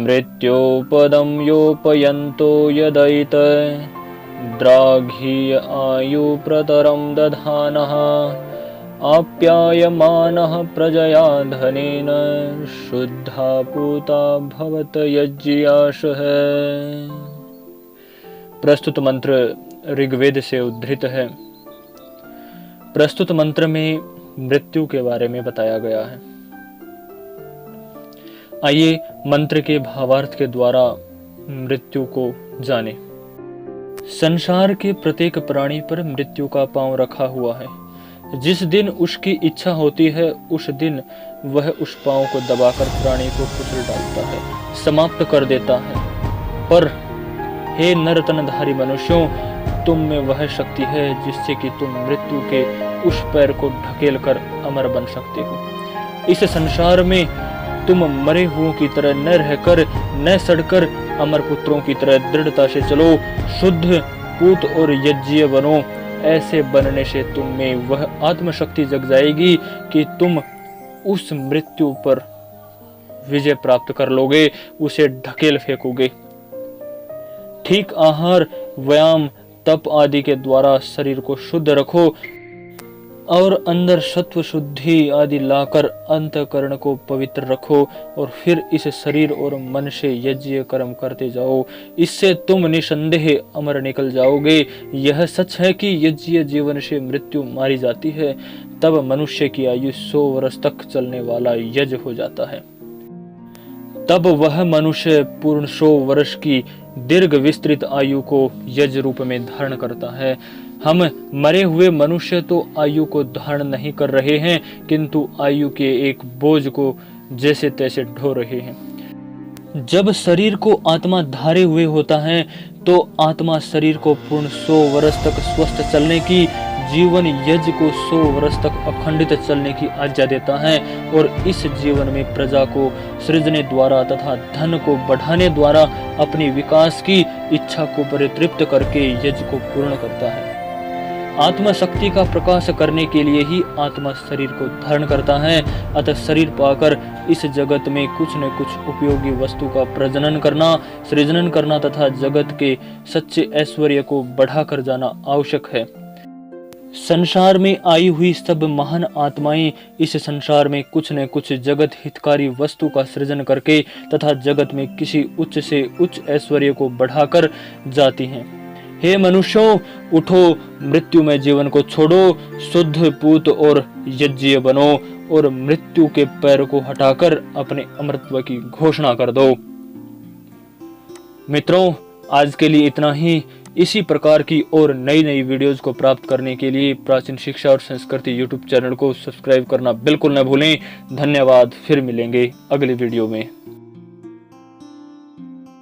मृत्योपदं योपयन्तो यदैत द्राघीय आयुप्रतरं दधानः आप्यायमानः प्रजया धनेन शुद्धा पूता भवत यज्ञाशः। प्रस्तुत मंत्र ऋग्वेद से उद्धृत है। प्रस्तुत मंत्र में मृत्यु के बारे में बताया गया है। आइए मंत्र के भावार्थ के द्वारा मृत्यु को जाने। संसार के प्रत्येक प्राणी पर मृत्यु का पांव रखा हुआ है। जिस दिन उसकी इच्छा होती है उस दिन वह उस पांव को दबाकर प्राणी को कुचल डालता है, समाप्त कर देता है। पर हे नरतनधारी मनुष्यों, तुम में वह शक्ति है जिससे कि तुम मृत्यु के उस पैर को ढकेल कर अमर बन सकते हो। इस संसार में तुम मरे हुओं की तरह न रहकर, न सड़कर अमर पुत्रों की तरह दृढ़ता से चलो, शुद्ध पूत और यज्ञीय बनो। ऐसे बनने से तुम में वह आत्मशक्ति जग जाएगी कि तुम उस मृत्यु पर विजय प्राप्त कर लोगे, उसे ढकेल फेंकोगे। ठीक आहार, व्यायाम, तप आदि के द्वारा शरीर को शुद्ध रखो और अंदर सत्व शुद्धि आदि लाकर अंतःकरण को पवित्र रखो और फिर इस शरीर और मन से यज्ञ कर्म करते जाओ। इससे तुम निसंदेह अमर निकल जाओगे। यह सच है कि यज्ञ जीवन से मृत्यु मारी जाती है, तब मनुष्य की आयु 100 वर्ष तक चलने वाला यज्ञ हो जाता है। तब वह मनुष्य पूर्ण 100 वर्ष की दीर्घ विस्तृत आयु को यज्ञ रूप में धारण करता है। हम मरे हुए मनुष्य तो आयु को धारण नहीं कर रहे हैं, किंतु आयु के एक बोझ को जैसे तैसे ढो रहे हैं। जब शरीर को आत्मा धारे हुए होता है तो आत्मा शरीर को पूर्ण 100 वर्ष तक स्वस्थ चलने की, जीवन यज्ञ को 100 वर्ष तक अखंडित चलने की आज्ञा देता है और इस जीवन में प्रजा को सृजने द्वारा तथा धन को बढ़ाने द्वारा अपनी विकास की इच्छा को परितृप्त करके यज्ञ को पूर्ण करता है। आत्मा शक्ति का प्रकाश करने के लिए ही आत्मा शरीर को धारण करता है। अतः शरीर पाकर इस जगत में कुछ न कुछ उपयोगी वस्तु का प्रजनन करना, सृजन करना तथा जगत के सच्चे ऐश्वर्य को बढ़ाकर जाना आवश्यक है। संसार में आई हुई सब महान आत्माएं इस संसार में कुछ न कुछ जगत हितकारी वस्तु का सृजन करके तथा जगत में किसी उच्च से उच्च ऐश्वर्य को बढ़ाकर जाती हैं। हे मनुष्यों, उठो, मृत्यु में जीवन को छोड़ो, शुद्ध पूत और यज्ञीय बनो और मृत्यु के पैर को हटाकर अपने अमरत्व की घोषणा कर दो। मित्रों, आज के लिए इतना ही। इसी प्रकार की और नई नई वीडियोस को प्राप्त करने के लिए प्राचीन शिक्षा और संस्कृति यूट्यूब चैनल को सब्सक्राइब करना बिल्कुल न भूलें। धन्यवाद। फिर मिलेंगे अगली वीडियो में।